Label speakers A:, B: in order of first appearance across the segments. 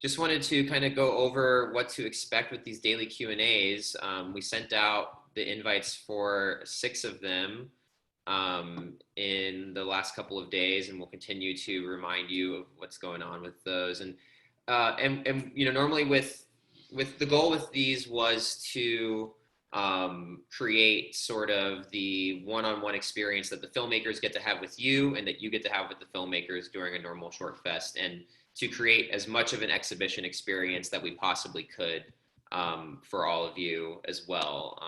A: just wanted to kind of go over what to expect with these daily Q&As. We sent out the invites for 6 of them in the last couple of days, and we'll continue to remind you of what's going on with those. And you know, normally with the goal with these was to create sort of the one-on-one experience that the filmmakers get to have with you and that you get to have with the filmmakers during a normal ShortFest, and to create as much of an exhibition experience that we possibly could for all of you as well.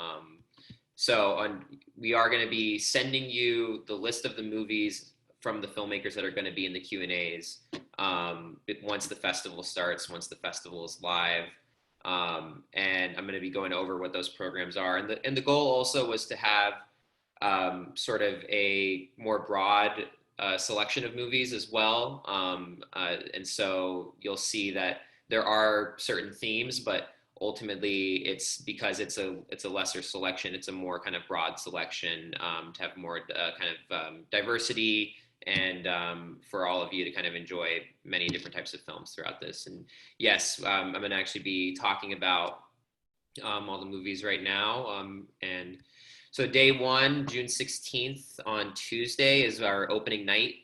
A: We are going to be sending you the list of the movies from the filmmakers that are going to be in the Q&As once the festival starts, once the festival is live. And I'm going to be going over what those programs are. And the goal also was to have sort of a more broad selection of movies as well. And so you'll see that there are certain themes, but ultimately it's because it's a lesser selection. It's a more kind of broad selection to have more diversity and for all of you to kind of enjoy many different types of films throughout this. And yes, I'm going to actually be talking about all the movies right now. And so day 1, June 16th on Tuesday is our opening night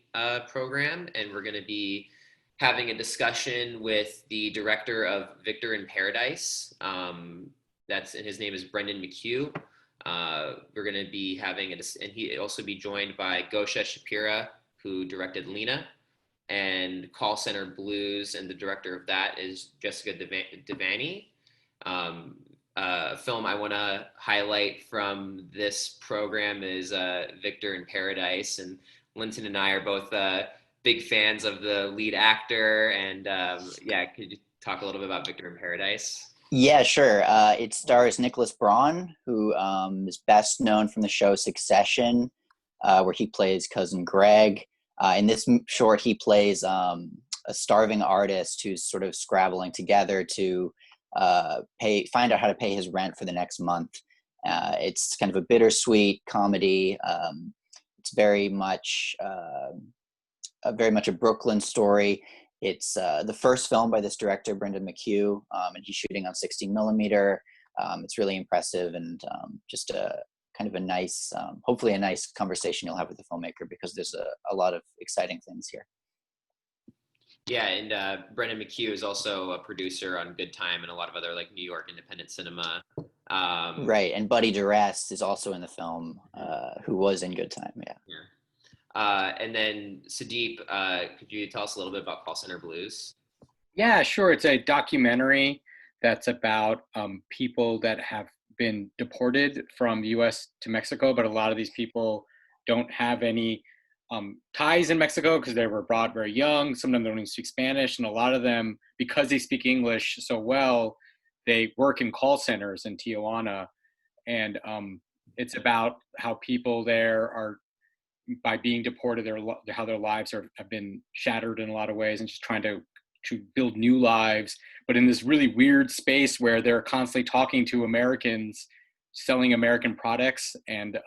A: program, and we're going to be having a discussion with the director of Victor in Paradise. And his name is Brendan McHugh. We're going to be having and he'll also be joined by Gosha Shapira, who directed Lena, and Call Center Blues, and the director of that is Jessica Devaney. A film I want to highlight from this program is Victor in Paradise, and Linton and I are both big fans of the lead actor, and could you talk a little bit about Victor in Paradise?
B: Yeah, sure. It stars Nicholas Braun, who is best known from the show Succession, where he plays cousin Greg. In this short, he plays a starving artist who's sort of scrabbling together to find out how to pay his rent for the next month. It's kind of a bittersweet comedy. It's very much a Brooklyn story. It's the first film by this director, Brendan McHugh, and he's shooting on 16 millimeter. It's really impressive, and just a kind of a nice, hopefully a nice conversation you'll have with the filmmaker, because there's a lot of exciting things here.
A: Yeah, and Brendan McHugh is also a producer on Good Time and a lot of other like New York independent cinema.
B: Right, and Buddy Duress is also in the film, who was in Good Time.
A: Yeah. And then Sudeep, could you tell us a little bit about Call Center Blues?
C: Yeah, sure. It's a documentary that's about people that have been deported from the U.S. to Mexico, but a lot of these people don't have any ties in Mexico because they were brought very young. Some of them don't even speak Spanish, and a lot of them, because they speak English so well, they work in call centers in Tijuana. And it's about how people there are, by being deported, how their lives have been shattered in a lot of ways, and just trying to build new lives, but in this really weird space where they're constantly talking to Americans, selling American products. And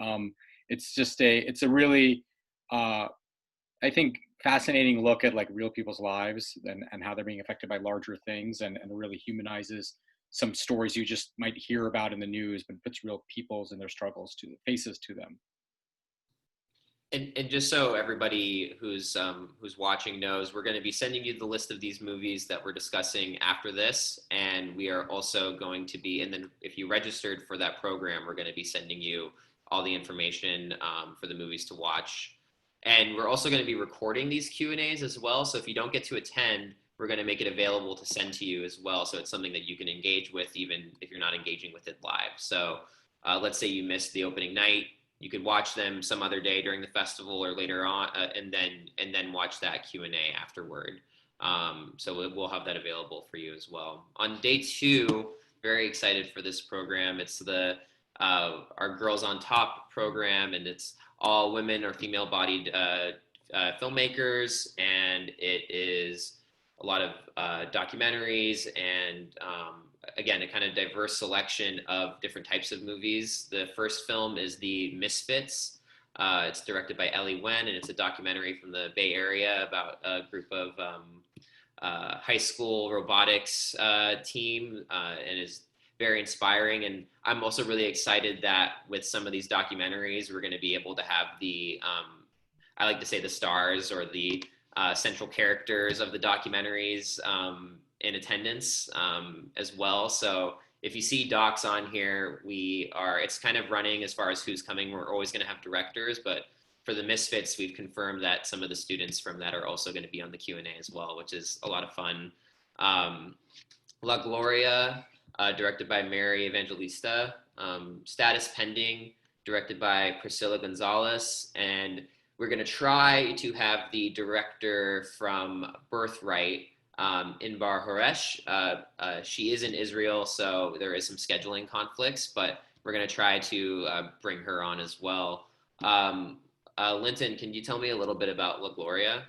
C: it's a really, I think, fascinating look at like real people's lives and how they're being affected by larger things, and it really humanizes some stories you just might hear about in the news, but puts real people's and their struggles to faces to them.
A: And just so everybody who's watching knows, we're going to be sending you the list of these movies that we're discussing after this, and we are also going to be, and then if you registered for that program, we're going to be sending you all the information for the movies to watch. And we're also going to be recording these Q&As as well, so if you don't get to attend, we're going to make it available to send to you as well, so it's something that you can engage with even if you're not engaging with it live. So let's say you missed the opening night, you could watch them some other day during the festival or later on, and then watch that Q&A afterward. So we'll have that available for you as well. On day 2, very excited for this program. It's our Girls on Top program, and it's all women or female-bodied filmmakers, and it is a lot of documentaries and again, a kind of diverse selection of different types of movies. The first film is the Misfits. It's directed by Ellie Wen, and it's a documentary from the Bay Area about a group of high school robotics team, and is very inspiring. And I'm also really excited that with some of these documentaries, we're going to be able to have the, I like to say the stars or the central characters of the documentaries in attendance as well. So if you see docs on here, it's kind of running as far as who's coming. We're always going to have directors, but for the Misfits, we've confirmed that some of the students from that are also going to be on the Q&A as well, which is a lot of fun. La Gloria, directed by Mary Evangelista. Status Pending, directed by Priscilla Gonzalez. And we're going to try to have the director from Birthright, Inbar Horesh. She is in Israel, so there is some scheduling conflicts, but we're going to try to bring her on as well. Linton, can you tell me a little bit about La Gloria?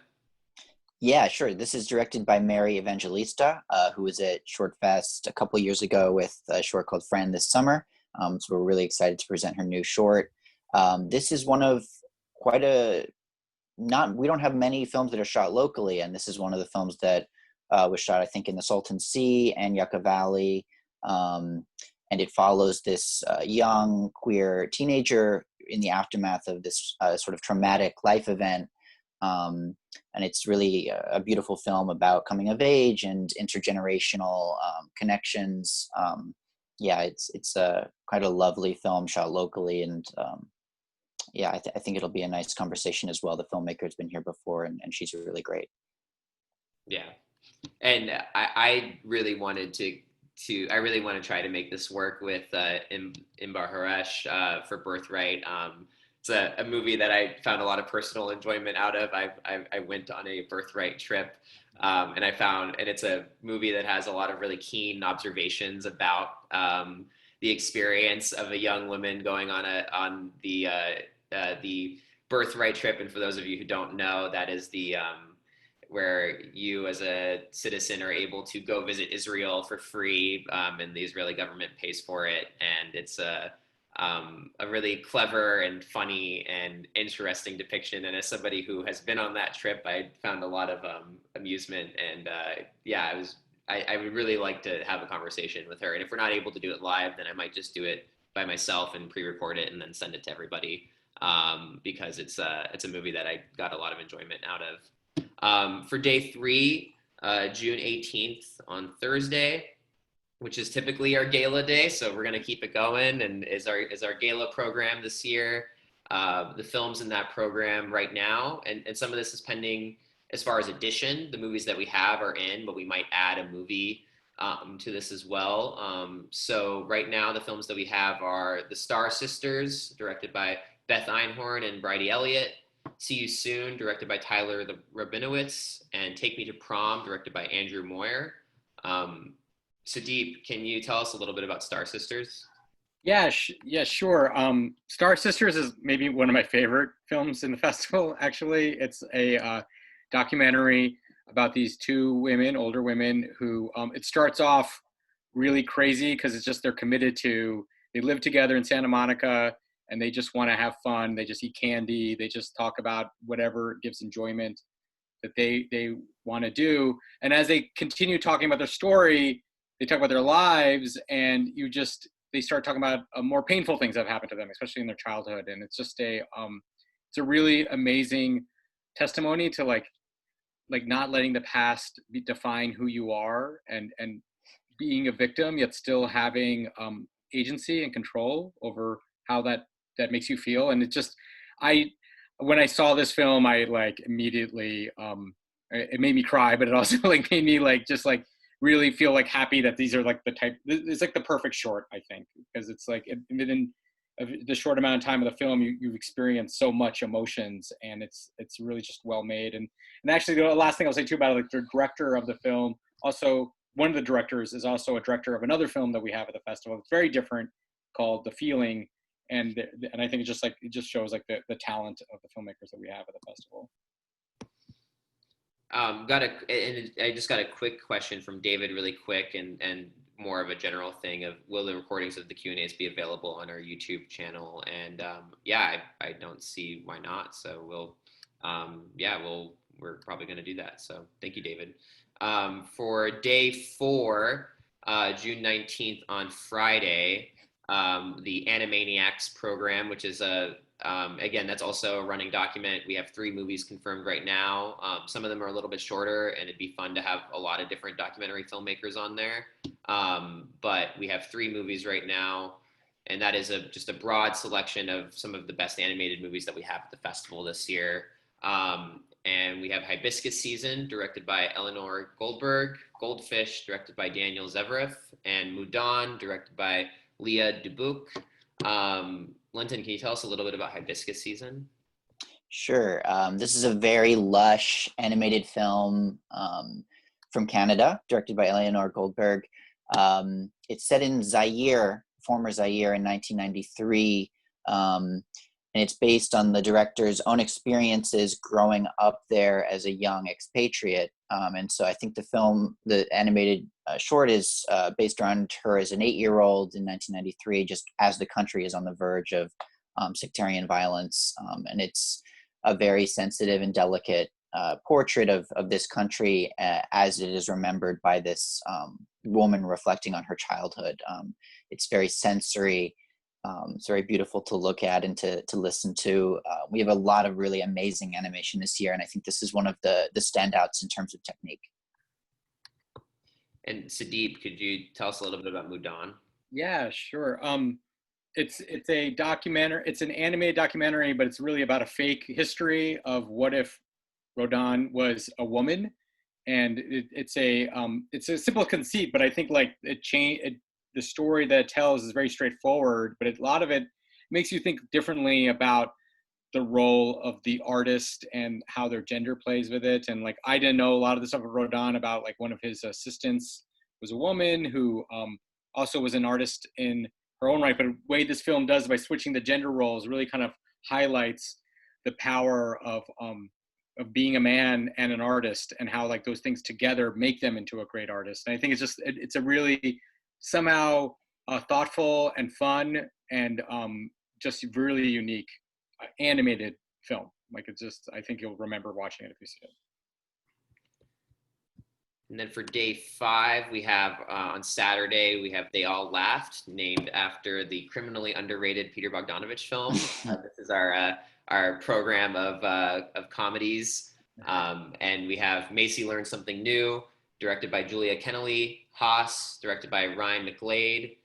B: Yeah, sure. This is directed by Mary Evangelista, who was at ShortFest a couple years ago with a short called Friend this summer. So we're really excited to present her new short. This is one of we don't have many films that are shot locally, and this is one of the films that was shot, I think, in the Salton Sea and Yucca Valley. And it follows this young queer teenager in the aftermath of this sort of traumatic life event. And it's really a beautiful film about coming of age and intergenerational connections. Yeah, it's quite a lovely film shot locally, and yeah, I think it'll be a nice conversation as well. The filmmaker's been here before, and she's really great.
A: Yeah, and I really wanted to I really want to try to make this work with Inbar Haresh for Birthright. It's a movie that I found a lot of personal enjoyment out of. I went on a Birthright trip, and it's a movie that has a lot of really keen observations about the experience of a young woman going on the Birthright trip. And for those of you who don't know, that is the where you as a citizen are able to go visit Israel for free, and the Israeli government pays for it. And it's a really clever and funny and interesting depiction. And as somebody who has been on that trip, I found a lot of amusement. And yeah, I would really like to have a conversation with her. And if we're not able to do it live, then I might just do it by myself and pre-record it and then send it to everybody, because it's a movie that I got a lot of enjoyment out of. For day 3, June 18th on Thursday, which is typically our gala day, so we're going to keep it going, and is our gala program this year. The films in that program right now, and some of this is pending as far as addition. The movies that we have are in, but we might add a movie to this as well. So right now, the films that we have are The Star Sisters, directed by Beth Einhorn and Bridie Elliott. See You Soon, directed by Tyler Rabinowitz, and Take Me to Prom, directed by Andrew Moyer. Sudeep, can you tell us a little bit about Star Sisters?
C: Yeah, sure. Star Sisters is maybe one of my favorite films in the festival, actually. It's a documentary about these two women, older women, who it starts off really crazy because it's just they live together in Santa Monica, and they just want to have fun. They just eat candy. They just talk about whatever gives enjoyment that they want to do. And as they continue talking about their story, they talk about their lives, and they start talking about more painful things that have happened to them, especially in their childhood. And it's just it's a really amazing testimony to like not letting the past define who you are, and being a victim, yet still having agency and control over how that makes you feel. And it just, when I saw this film, I like immediately, it made me cry, but it also like made me just really feel like happy that these are like it's like the perfect short, I think, because it's like in the short amount of time of the film, you've experienced so much emotions, and it's really just well made. And actually, the last thing I'll say too about it, like the director of the film, also one of the directors is also a director of another film that we have at the festival. It's very different, called The Feeling. And I think it just shows like the talent of the filmmakers that we have at the festival.
A: I just got a quick question from David, really quick, and more of a general thing of, will the recordings of the Q&As be available on our YouTube channel? And yeah, I don't see why not. So we're probably going to do that. So thank you, David. For day 4, June 19th on Friday, the Animaniacs program, which is again, that's also a running document. We have 3 movies confirmed right now. Some of them are a little bit shorter, and it'd be fun to have a lot of different documentary filmmakers on there. But we have 3 movies right now, and that is just a broad selection of some of the best animated movies that we have at the festival this year. And we have Hibiscus Season, directed by Eleanor Goldberg, Goldfish, directed by Daniel Zeveriff, and Mudan, directed by Leah Dubuc. Linton, can you tell us a little bit about Hibiscus Season?
B: Sure. This is a very lush animated film from Canada, directed by Eleanor Goldberg. It's set in Zaire, former Zaire, in 1993. And it's based on the director's own experiences growing up there as a young expatriate. And so I think the animated short is based around her as an 8-year-old in 1993, just as the country is on the verge of sectarian violence. And it's a very sensitive and delicate portrait of this country as it is remembered by this woman reflecting on her childhood. It's very sensory. It's very beautiful to look at and to listen to. We have a lot of really amazing animation this year, and I think this is one of the standouts in terms of technique.
A: And Sudeep, could you tell us a little bit about Mudan?
C: Yeah, sure. It's a documentary. It's an animated documentary, but it's really about a fake history of what if Rodin was a woman, and it's a simple conceit, but I think like the story that it tells is very straightforward, but a lot of it makes you think differently about the role of the artist and how their gender plays with it. And like, I didn't know a lot of the stuff of Rodin about, like, one of his assistants was a woman who also was an artist in her own right. But the way this film does by switching the gender roles really kind of highlights the power of being a man and an artist, and how like those things together make them into a great artist. And I think it's a really somehow thoughtful and fun and just really unique animated film. Like, it's just, I think you'll remember watching it if you see it.
A: And then for day 5, we have on Saturday, we have They All Laughed, named after the criminally underrated Peter Bogdanovich film. This is our program of comedies. And we have Macy Learns Something New, directed by Julia Kennelly, Haas, directed by Ryan McGlade,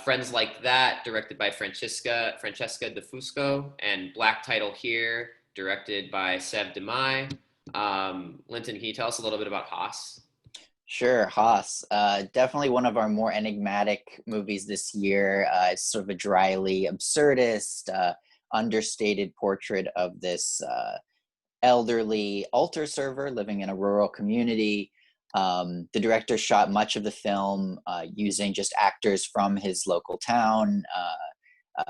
A: Friends Like That, directed by Francesca De Fusco, and Black Title Here, directed by Sev Demai. Linton, can you tell us a little bit about Haas?
B: Sure, Haas. Definitely one of our more enigmatic movies this year. It's sort of a dryly absurdist, understated portrait of this elderly altar server living in a rural community. The director shot much of the film using just actors from his local town,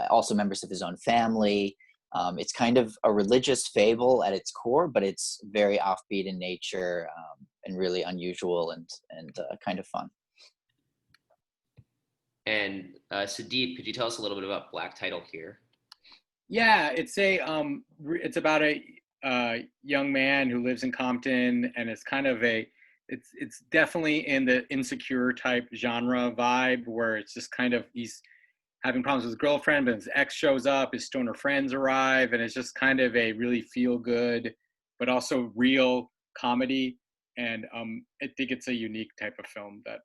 B: also members of his own family. It's kind of a religious fable at its core, but it's very offbeat in nature and really unusual and kind of fun.
A: And Sudeep, could you tell us a little bit about Black Title Here?
C: Yeah, it's about a young man who lives in Compton, and it's kind of it's definitely in the Insecure type genre vibe, where it's just kind of, he's having problems with his girlfriend, but his ex shows up, his stoner friends arrive, and it's just kind of a really feel good, but also real comedy. And I think it's a unique type of film that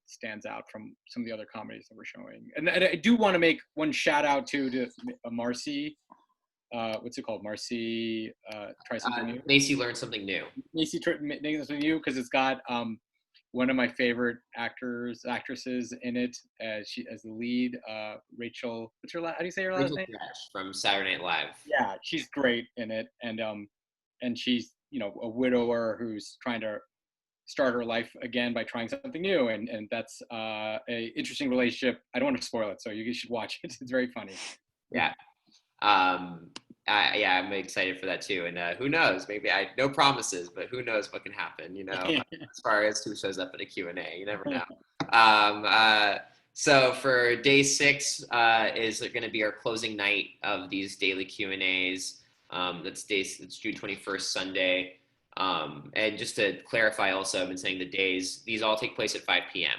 C: stands out from some of the other comedies that we're showing. And I do want to make one shout out to Marcy. What's it called? Marcy Try Something New.
A: Macy Learns Something New.
C: Macy Learns Something New, because it's got one of my favorite actresses in it as the lead, Rachel. How do you say her last name?
A: From Saturday Night Live.
C: Yeah, she's great in it, and she's, you know, a widower who's trying to start her life again by trying something new, and that's a interesting relationship. I don't want to spoil it, so you should watch it. It's very funny.
A: Yeah. I'm excited for that too. And who knows? Maybe no promises, but who knows what can happen? You know, as far as who shows up at a Q&A, you never know. So for day 6 is going to be our closing night of these daily Q&As. That's June 21st, Sunday. And just to clarify, also, I've been saying the days, these all take place at 5 p.m.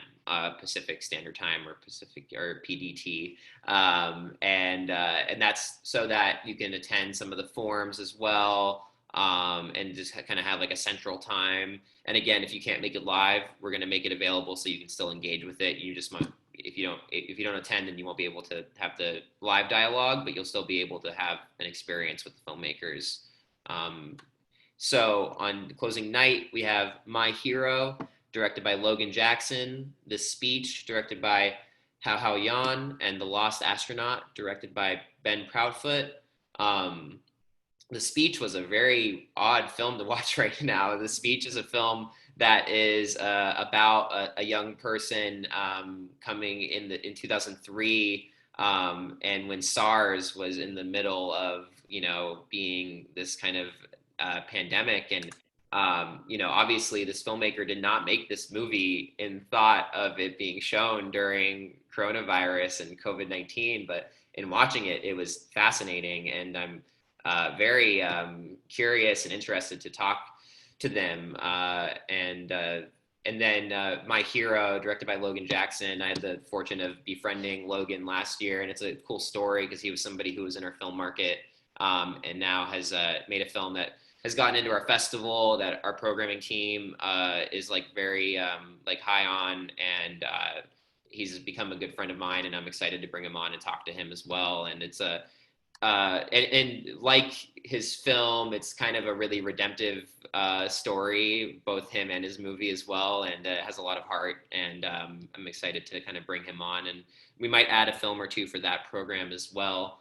A: Pacific Standard Time or Pacific or PDT, and that's so that you can attend some of the forums as well, and just kind of have like a central time. And again, if you can't make it live, we're going to make it available so you can still engage with it. You just might, if you don't attend, then you won't be able to have the live dialogue, but you'll still be able to have an experience with the filmmakers. So on closing night, we have My Hero, directed by Logan Jackson, The Speech, directed by Hao Hao Yan, and The Lost Astronaut, directed by Ben Proudfoot. The Speech was a very odd film to watch right now. The Speech is a film that is about a young person coming in 2003, and when SARS was in the middle of being this kind of pandemic. And obviously this filmmaker did not make this movie in thought of it being shown during coronavirus and COVID-19, but in watching it, it was fascinating, and I'm very curious and interested to talk to them. And then My Hero, directed by Logan Jackson. I had the fortune of befriending Logan last year, and it's a cool story because he was somebody who was in our film market, and now has made a film that has gotten into our festival that our programming team is like very like high on, and he's become a good friend of mine, and I'm excited to bring him on and talk to him as well. And it's and like his film, it's kind of a really redemptive story, both him and his movie as well, and it has a lot of heart, and I'm excited to kind of bring him on, and we might add a film or two for that program as well.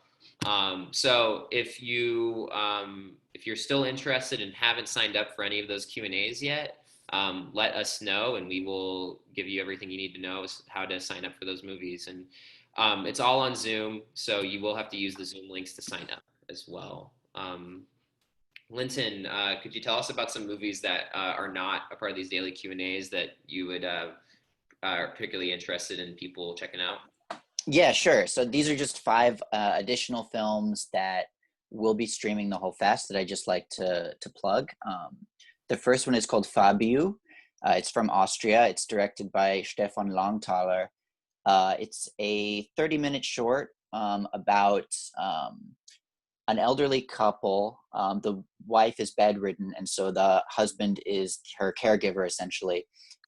A: So if you're still interested and haven't signed up for any of those Q&As yet, let us know, and we will give you everything you need to know as how to sign up for those movies. And it's all on Zoom, so you will have to use the Zoom links to sign up as well. Linton, could you tell us about some movies that are not a part of these daily Q&As that you would are particularly interested in people checking out?
B: Yeah, sure. So these are just 5 additional films that will be streaming the whole fest that I just like to plug. The first one is called Fabio. It's from Austria. It's directed by Stefan Langthaler. It's a 30-minute short about an elderly couple. The wife is bedridden, and so the husband is her caregiver, essentially.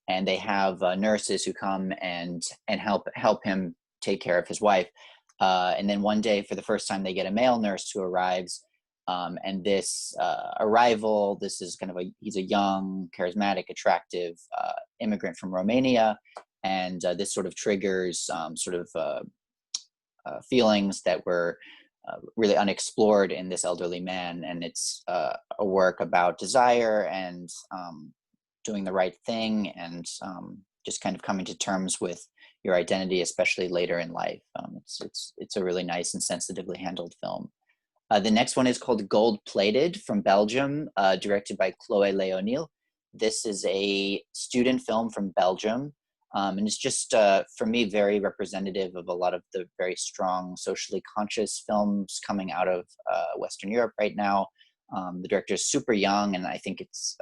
B: And they have nurses who come and help him take care of his wife. And then one day, for the first time, they get a male nurse who arrives. And this arrival, this is he's a young, charismatic, attractive immigrant from Romania. And this sort of triggers feelings that were really unexplored in this elderly man. And it's a work about desire and doing the right thing, and just kind of coming to terms with your identity, especially later in life. It's a really nice and sensitively handled film. The next one is called Gold Plated from Belgium, directed by Chloe Leonil. This is a student film from Belgium, and it's just, for me, very representative of a lot of the very strong socially conscious films coming out of Western Europe right now. The director is super young, and I think it's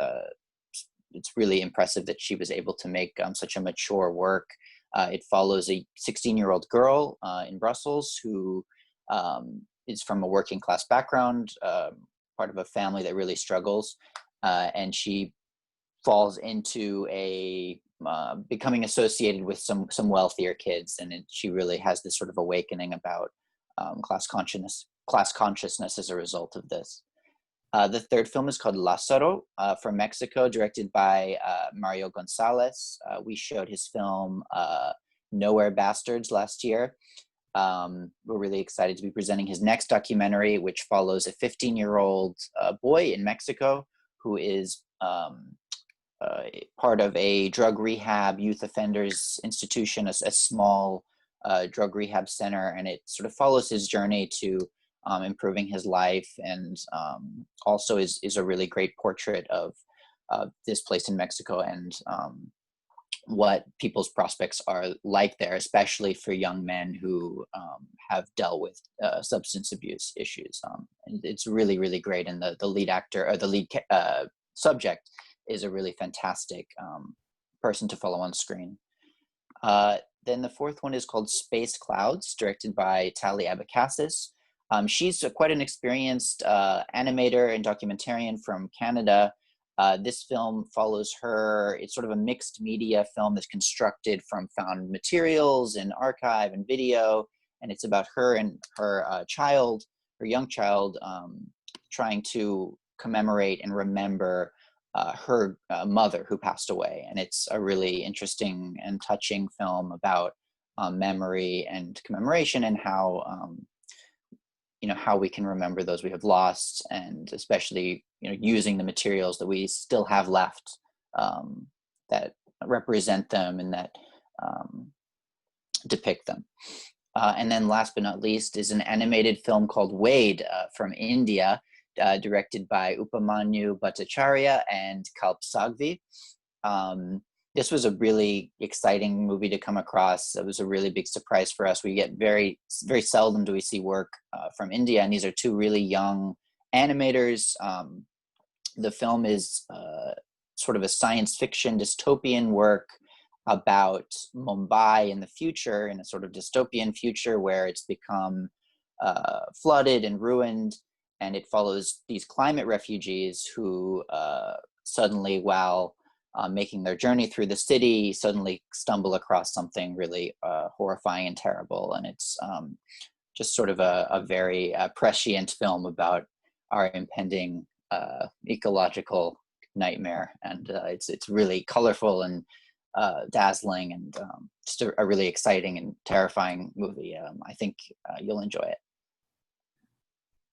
B: really impressive that she was able to make such a mature work. It follows a 16-year-old girl in Brussels who is from a working class background, part of a family that really struggles, and she falls into becoming associated with some wealthier kids, and she really has this sort of awakening about class consciousness as a result of this. The third film is called Lázaro from Mexico, directed by Mario Gonzalez. We showed his film Nowhere Bastards last year. We're really excited to be presenting his next documentary, which follows a 15-year-old boy in Mexico who is part of a drug rehab youth offenders institution, a small drug rehab center, and it sort of follows his journey to improving his life, and also is a really great portrait of this place in Mexico and what people's prospects are like there, especially for young men who have dealt with substance abuse issues. And it's really, really great. And the lead actor, or the lead subject is a really fantastic person to follow on screen. Then the fourth one is called Space Clouds, directed by Tali Abecassis. She's quite an experienced animator and documentarian from Canada. This film follows her. It's sort of a mixed media film that's constructed from found materials and archive and video. And it's about her and her child, her young child, trying to commemorate and remember her mother who passed away. And it's a really interesting and touching film about memory and commemoration, and how how we can remember those we have lost, and especially using the materials that we still have left that represent them and that depict them. And then last but not least is an animated film called Wade from India, directed by Upamanyu Bhattacharya and Kalp Sagvi. This was a really exciting movie to come across. It was a really big surprise for us. We get very, very seldom do we see work from India, and these are two really young animators. The film is sort of a science fiction dystopian work about Mumbai in the future, in a sort of dystopian future where it's become flooded and ruined. And it follows these climate refugees who suddenly, while making their journey through the city, suddenly stumble across something really horrifying and terrible. And it's just sort of a very prescient film about our impending ecological nightmare. And it's really colorful and dazzling, and just a really exciting and terrifying movie. I think you'll enjoy it.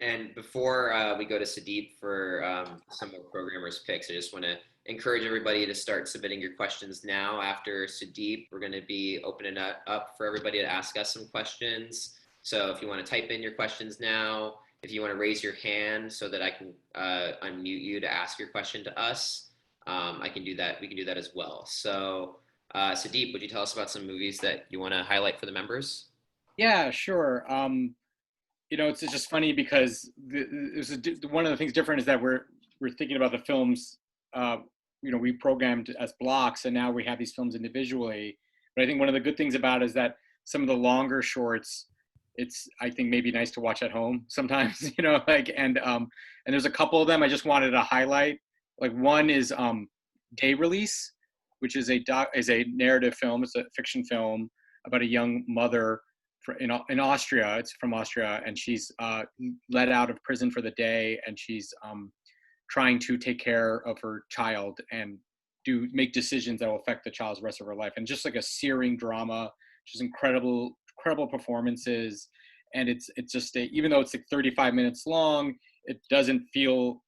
A: And before we go to Sudeep for some more programmers' picks, I just want to encourage everybody to start submitting your questions now. After Sudeep, we're going to be opening up for everybody to ask us some questions. So if you want to type in your questions now, if you want to raise your hand so that I can unmute you to ask your question to us, I can do that. We can do that as well. So Sudeep, would you tell us about some movies that you want to highlight for the members?
C: Yeah, sure. It's just funny because one of the things different is that we're thinking about the films. We programmed as blocks, and now we have these films individually. But I think one of the good things about it is that some of the longer shorts, it's, I think, maybe nice to watch at home sometimes. And there's a couple of them I just wanted to highlight. Like one is Day Release, which is a narrative film. It's a fiction film about a young mother in Austria. It's from Austria, and she's let out of prison for the day, and she's trying to take care of her child and make decisions that will affect the child's rest of her life. And just like a searing drama, just incredible performances. And it's just even though it's like 35 minutes long, it doesn't feel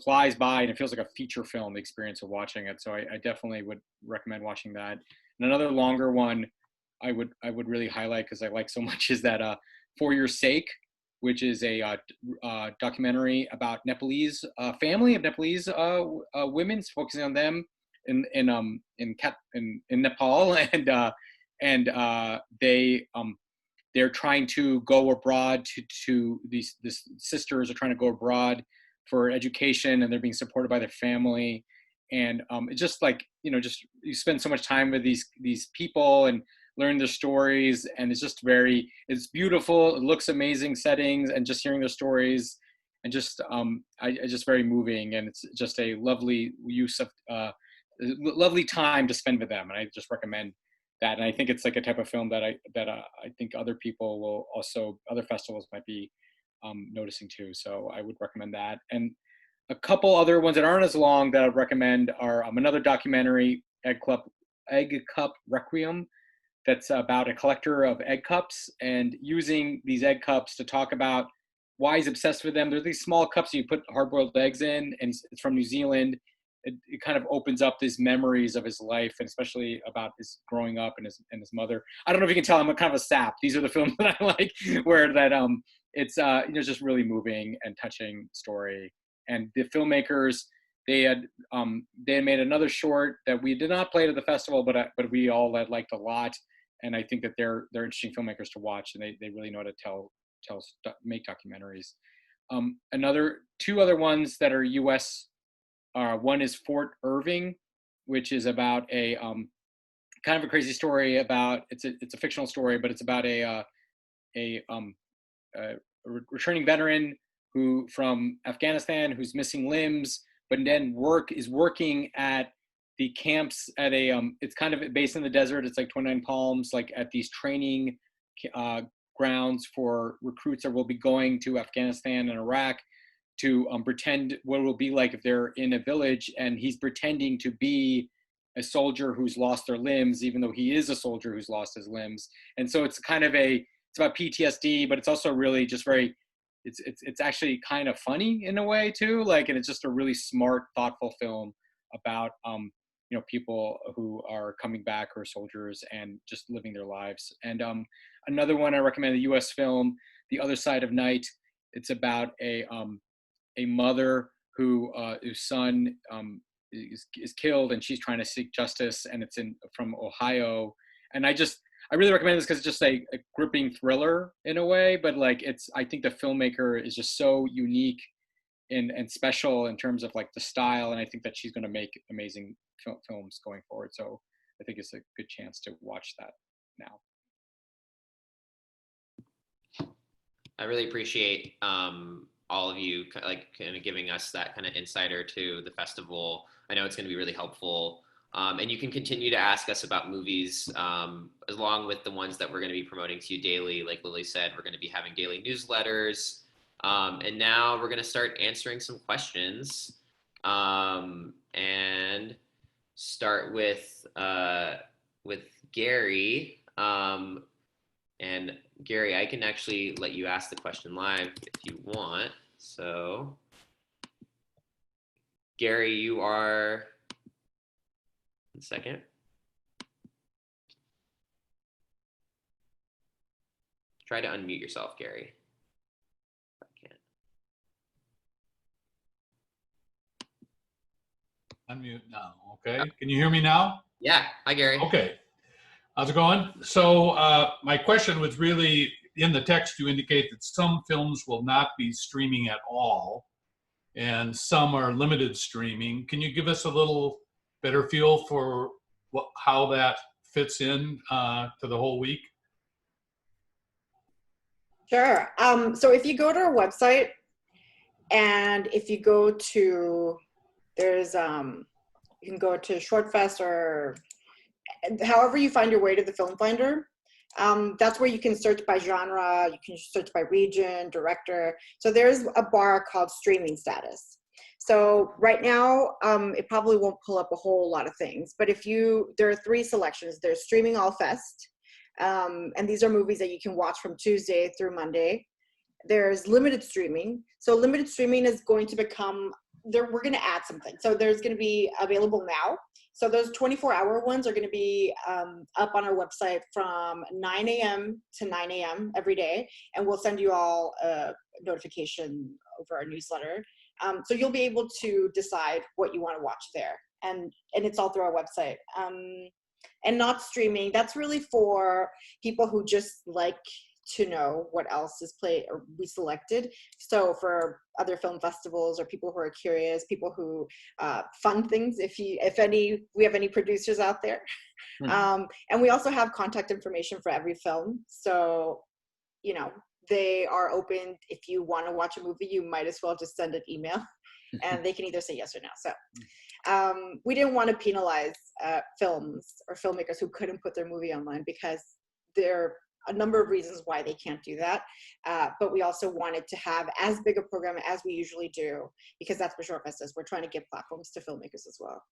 C: flies by, and it feels like a feature film, the experience of watching it. So I definitely would recommend watching that. And another longer one I would really highlight, because I like so much, is that For Your Sake, which is a documentary about Nepalese family of Nepalese women, focusing on them in Nepal, and they're trying to go abroad to these sisters are trying to go abroad for education, and they're being supported by their family. And it's just like, just you spend so much time with these people and learn their stories, and it's beautiful. It looks amazing settings, and just hearing their stories, and just just very moving. And it's just a lovely use of lovely time to spend with them. And I just recommend that. And I think it's like a type of film that I think other people will also, other festivals might be noticing too. So I would recommend that. And a couple other ones that aren't as long that I'd recommend are another documentary, Egg Cup Requiem, that's about a collector of egg cups, and using these egg cups to talk about why he's obsessed with them. They're these small cups that you put hard-boiled eggs in, and it's from New Zealand. It kind of opens up these memories of his life, and especially about his growing up and his mother. I don't know if you can tell, I'm a kind of a sap. These are the films that I like, where that it's just really moving and touching story. And the filmmakers, they had made another short that we did not play at the festival, but we all liked a lot. And I think that they're interesting filmmakers to watch, and they really know how to make documentaries. Two other ones that are U.S. One is Fort Irving, which is about a kind of a crazy story about it's a fictional story, but it's about a returning veteran who from Afghanistan who's missing limbs, but then working at the camps at a it's kind of based in the desert. It's like 29 Palms, like at these training grounds for recruits that will be going to Afghanistan and Iraq to pretend what it will be like if they're in a village, and he's pretending to be a soldier who's lost their limbs, even though he is a soldier who's lost his limbs. And so it's kind of it's about PTSD, but it's also really just very, it's actually kind of funny in a way too. Like, and it's just a really smart, thoughtful film about, people who are coming back or soldiers and just living their lives. And another one I recommend, a U.S. film, The Other Side of Night. It's about a mother whose son is killed, and she's trying to seek justice, and it's from Ohio. And I really recommend this because it's just a gripping thriller in a way, but like I think the filmmaker is just so unique and special in terms of like the style, and I think that she's going to make amazing films going forward. So I think it's a good chance to watch that now.
A: I really appreciate all of you like kind of giving us that kind of insider to the festival. I know it's going to be really helpful. And you can continue to ask us about movies along with the ones that we're going to be promoting to you daily. Like Lily said, we're going to be having daily newsletters. And now we're going to start answering some questions and start with Gary. And Gary, I can actually let you ask the question live if you want. So, Gary, you are, 1 second. Try to unmute yourself, Gary. I can't.
D: Unmute now, okay? Can you hear me now?
A: Yeah, hi, Gary.
D: Okay. How's it going? So my question was really, in the text you indicate that some films will not be streaming at all, and some are limited streaming. Can you give us a little better feel for how that fits in to the whole week?
E: Sure. So if you go to our website, and if you go to, you can go to ShortFest or however you find your way to the Film Finder. That's where you can search by genre, you can search by region, director. So there's a bar called streaming status. So right now, it probably won't pull up a whole lot of things, but there are 3 selections. There's Streaming All Fest, and these are movies that you can watch from Tuesday through Monday. There's limited streaming. So limited streaming is going to become, we're going to add something. So there's going to be available now. So those 24-hour ones are going to be up on our website from 9 a.m. to 9 a.m. every day, and we'll send you all a notification over our newsletter. So you'll be able to decide what you want to watch there, and it's all through our website. And not streaming, that's really for people who just like to know what else is played or we selected. So for other film festivals or people who are curious, people who fund things, we have any producers out there. And we also have contact information for every film. So, they are open. If you want to watch a movie, you might as well just send an email and they can either say yes or no. So we didn't want to penalize films or filmmakers who couldn't put their movie online, because there are a number of reasons why they can't do that. But we also wanted to have as big a program as we usually do, because that's what ShortFest is. We're trying to give platforms to filmmakers as well.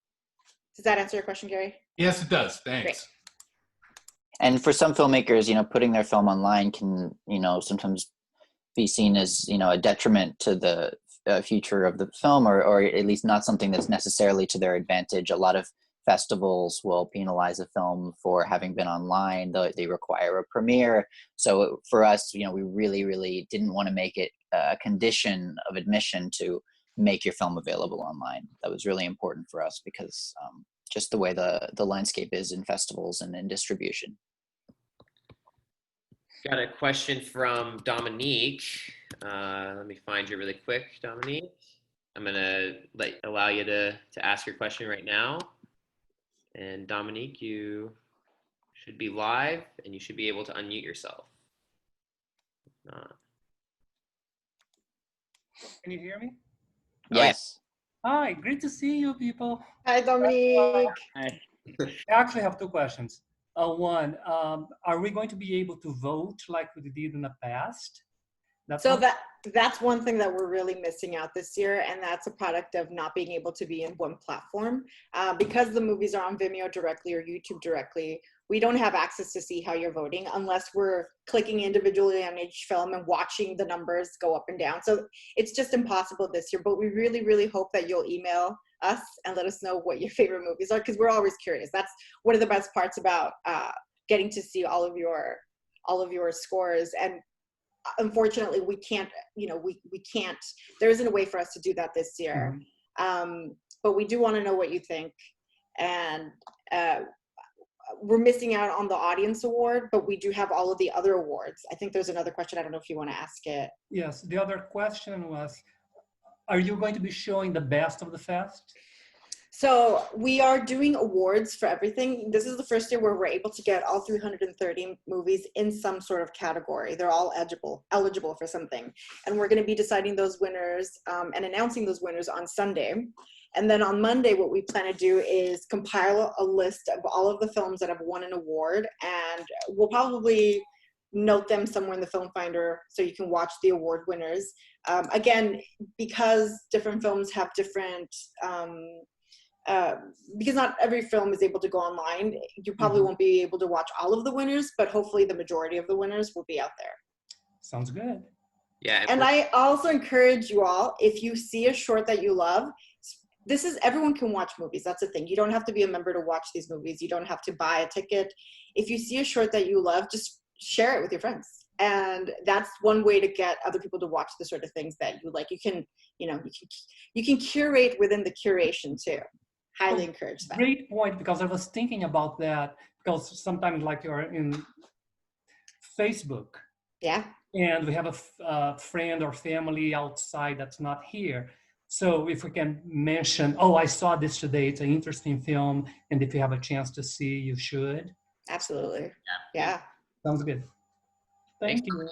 E: Does that answer your question, Gary?
D: Yes, it does. Thanks.
E: Great.
B: And for some filmmakers, putting their film online can, sometimes be seen as, a detriment to the future of the film, or at least not something that's necessarily to their advantage. A lot of festivals will penalize a film for having been online. They require a premiere. So for us, we really, really didn't want to make it a condition of admission to make your film available online. That was really important for us because just the way the landscape is in festivals and in distribution.
A: Got a question from Dominique. Let me find you really quick, Dominique. I'm gonna allow you to ask your question right now. And Dominique, you should be live and you should be able to unmute yourself.
F: Can you hear me?
B: Yes.
F: Hi, great to see you people.
E: Hi, Dominique.
C: Hi.
F: I actually have two questions. One, are we going to be able to vote like we did in the past?
E: So that's one thing that we're really missing out this year, and that's a product of not being able to be in one platform. Because the movies are on Vimeo directly or YouTube directly, we don't have access to see how you're voting unless we're clicking individually on each film and watching the numbers go up and down. So it's just impossible this year, but we really, really hope that you'll email us and let us know what your favorite movies are, because we're always curious. That's one of the best parts about getting to see all of your scores. And unfortunately we can't, we can't, there isn't a way for us to do that this year. But we do want to know what you think. And we're missing out on the audience award, but we do have all of the other awards. I think there's another question. I don't know if you want to ask it.
F: Yes, the other question was, are you going to be showing the best of the fest?
E: So we are doing awards for everything. This is the first year where we're able to get all 330 movies in some sort of category. They're all eligible for something. And we're going to be deciding those winners and announcing those winners on Sunday. And then on Monday, what we plan to do is compile a list of all of the films that have won an award. And we'll probably note them somewhere in the Film Finder so you can watch the award winners. Again, because different films have different, because not every film is able to go online, you probably won't be able to watch all of the winners, but hopefully the majority of the winners will be out there.
F: Sounds good.
A: Yeah.
E: And I also encourage you all, if you see a short that you love, everyone can watch movies. That's the thing. You don't have to be a member to watch these movies. You don't have to buy a ticket. If you see a short that you love, just share it with your friends. And that's one way to get other people to watch the sort of things that you like. You can, you can curate within the curation too. Highly encourage that.
F: Great point, because I was thinking about that, because sometimes like you're in Facebook.
E: Yeah.
F: And we have a friend or family outside that's not here. So if we can mention, oh, I saw this today, it's an interesting film, and if you have a chance to see, you should.
E: Absolutely. Yeah.
F: Sounds good. Thank you.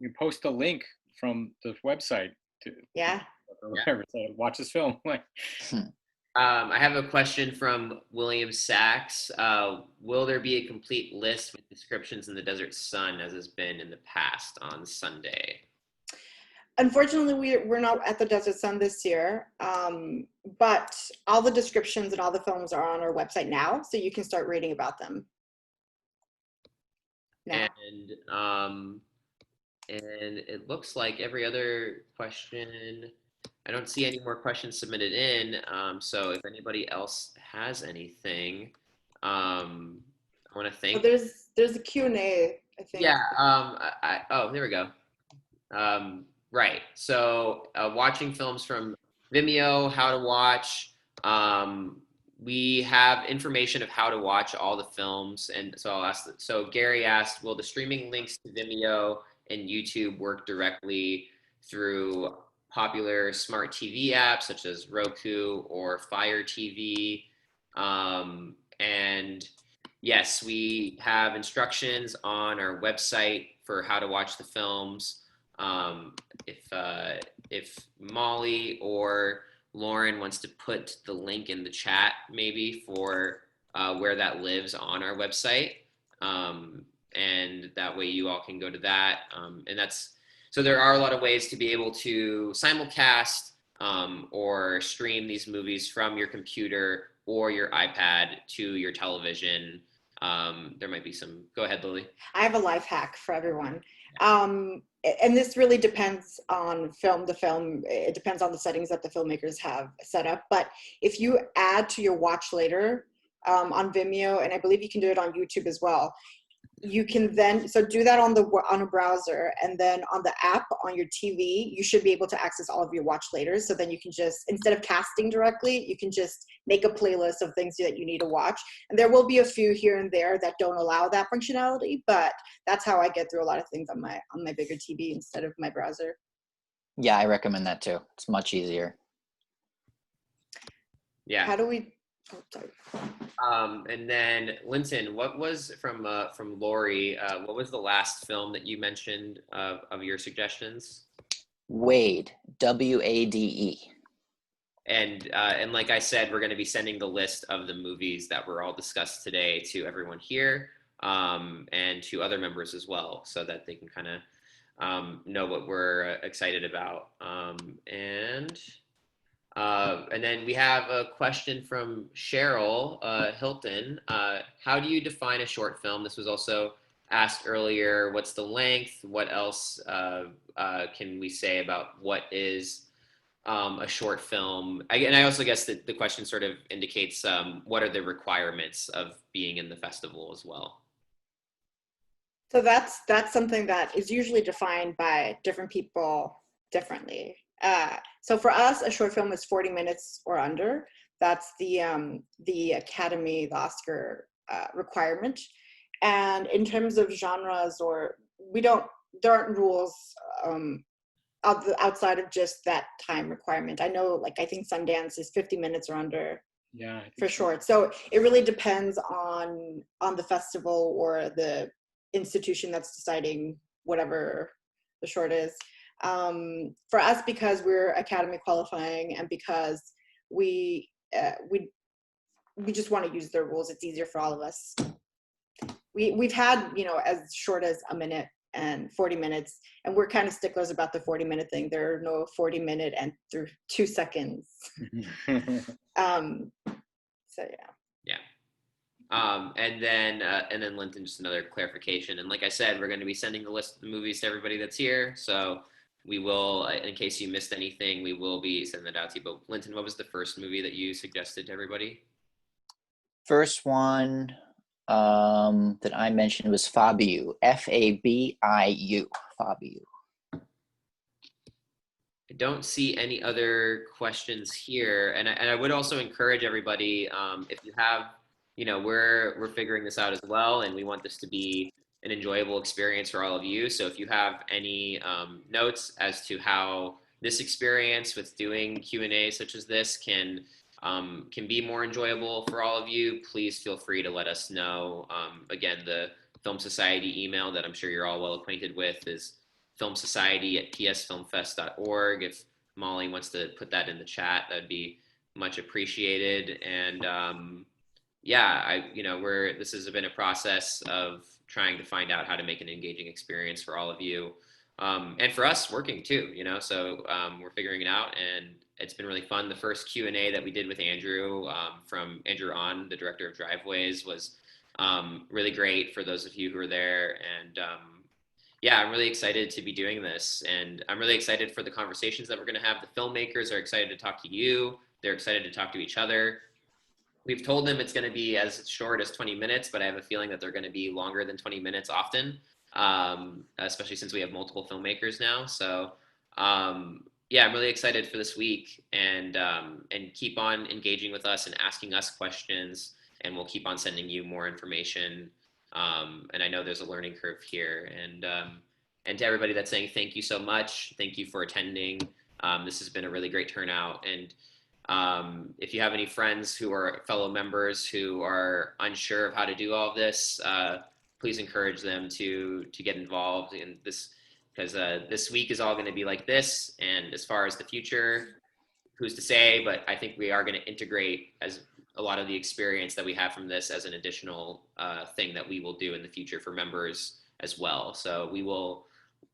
C: You post a link from the website to or whatever. So watch this film.
A: I have a question from William Sachs. Will there be a complete list with descriptions in the Desert Sun as has been in the past on Sunday?
E: Unfortunately, we're not at the Desert Sun this year, but all the descriptions and all the films are on our website now, so you can start reading about them now.
A: And it looks like every other question, I don't see any more questions submitted in. So if anybody else has anything, I want to thank.
E: Well, there's a Q&A, I think.
A: Yeah. Oh, there we go. Right. So watching films from Vimeo, how to watch. We have information of how to watch all the films. And so I'll ask, so Gary asked, will the streaming links to Vimeo and YouTube work directly through popular smart TV apps such as Roku or Fire TV? And yes, we have instructions on our website for how to watch the films. If Molly or Lauren wants to put the link in the chat maybe for where that lives on our website, and that way you all can go to that. And that's, so there are a lot of ways to be able to simulcast or stream these movies from your computer or your iPad to your television. There might be some, go ahead, Lily.
E: I have a life hack for everyone. And this really depends on film to film. It depends on the settings that the filmmakers have set up. But if you add to your watch later on Vimeo, and I believe you can do it on YouTube as well, you can then, so do that on a browser, and then on the app on your TV, you should be able to access all of your watch laters. So then you can just, instead of casting directly, you can just make a playlist of things that you need to watch. And there will be a few here and there that don't allow that functionality, but that's how I get through a lot of things on my bigger TV instead of my browser.
B: Yeah, I recommend that too. It's much easier.
A: Yeah.
E: How do we? Oh, sorry.
A: And then Linton, what was from Lori? What was the last film that you mentioned of your suggestions?
B: Wade, Wade.
A: And like I said, we're going to be sending the list of the movies that were all discussed today to everyone here, and to other members as well, so that they can kind of know what we're excited about. And then we have a question from Cheryl Hilton. How do you define a short film? This was also asked earlier. What's the length? What else can we say about what is a short film? And I also guess that the question sort of indicates what are the requirements of being in the festival as well.
E: So that's something that is usually defined by different people differently. So for us, a short film is 40 minutes or under. That's the Academy, the Oscar requirement. And in terms of genres, there aren't rules outside of just that time requirement. I know, I think Sundance is 50 minutes or under.
C: Yeah,
E: for short. So it really depends on the festival or the institution that's deciding whatever the short is. For us, because we're Academy qualifying and because we just want to use their rules, it's easier for all of us. We've had, as short as a minute and 40 minutes, and we're kind of sticklers about the 40-minute thing. There are no 40-minute and through 2 seconds. So yeah.
A: And then Linton, just another clarification. And like I said, we're going to be sending the list of the movies to everybody that's here. So we will, in case you missed anything, we will be sending that out to you. But Linton, what was the first movie that you suggested to everybody?
B: First one that I mentioned was Fabio, Fabiu, Fabio.
A: I don't see any other questions here, and I would also encourage everybody, if you have, we're figuring this out as well, and we want this to be an enjoyable experience for all of you. So if you have any notes as to how this experience with doing Q&A such as this can be more enjoyable for all of you, please feel free to let us know. Again, the Film Society email that I'm sure you're all well acquainted with is filmsociety@psfilmfest.org. If Molly wants to put that in the chat, that'd be much appreciated. And this has been a process of trying to find out how to make an engaging experience for all of you, and for us working too. So we're figuring it out, and it's been really fun. The first Q&A that we did with Andrew, from Andrew On, the director of Driveways, was really great for those of you who were there. And I'm really excited to be doing this, and I'm really excited for the conversations that we're going to have. The filmmakers are excited to talk to you. They're excited to talk to each other. We've told them it's going to be as short as 20 minutes, but I have a feeling that they're going to be longer than 20 minutes often, especially since we have multiple filmmakers now. So I'm really excited for this week, and keep on engaging with us and asking us questions, and we'll keep on sending you more information. And I know there's a learning curve here, and to everybody that's saying thank you so much. Thank you for attending. This has been a really great turnout. And if you have any friends who are fellow members who are unsure of how to do all of this, please encourage them to get involved in this, because this week is all going to be like this. And as far as the future, who's to say, but I think we are going to integrate as a lot of the experience that we have from this as an additional thing that we will do in the future for members as well. So we will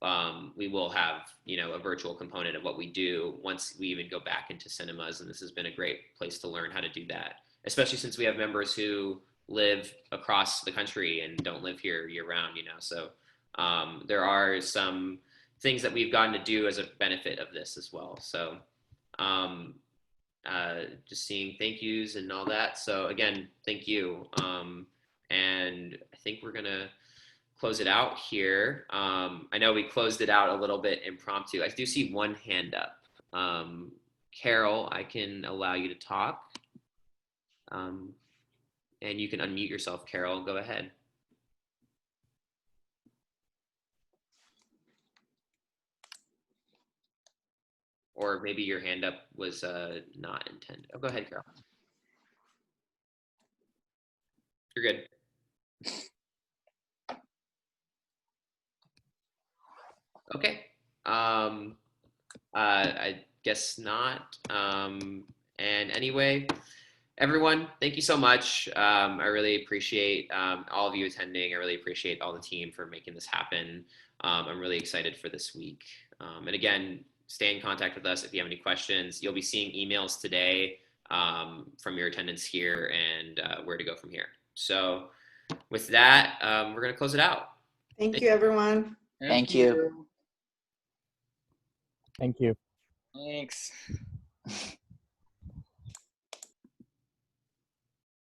A: have, a virtual component of what we do once we even go back into cinemas. And this has been a great place to learn how to do that, especially since we have members who live across the country and don't live here year round, So there are some things that we've gotten to do as a benefit of this as well. So just seeing thank yous and all that. So again, thank you. And I think we're going to close it out here. I know we closed it out a little bit impromptu. I do see one hand up. Carol, I can allow you to talk. And you can unmute yourself, Carol. Go ahead. Or maybe your hand up was not intended. Oh, go ahead, Carol. You're good. Okay. I guess not. And anyway, everyone, thank you so much. I really appreciate all of you attending. I really appreciate all the team for making this happen. I'm really excited for this week. And again, stay in contact with us if you have any questions. You'll be seeing emails today from your attendance here and where to go from here. So with that, we're going to close it out.
E: Thank you, everyone.
B: Thank you.
G: Thank you.
C: Thanks.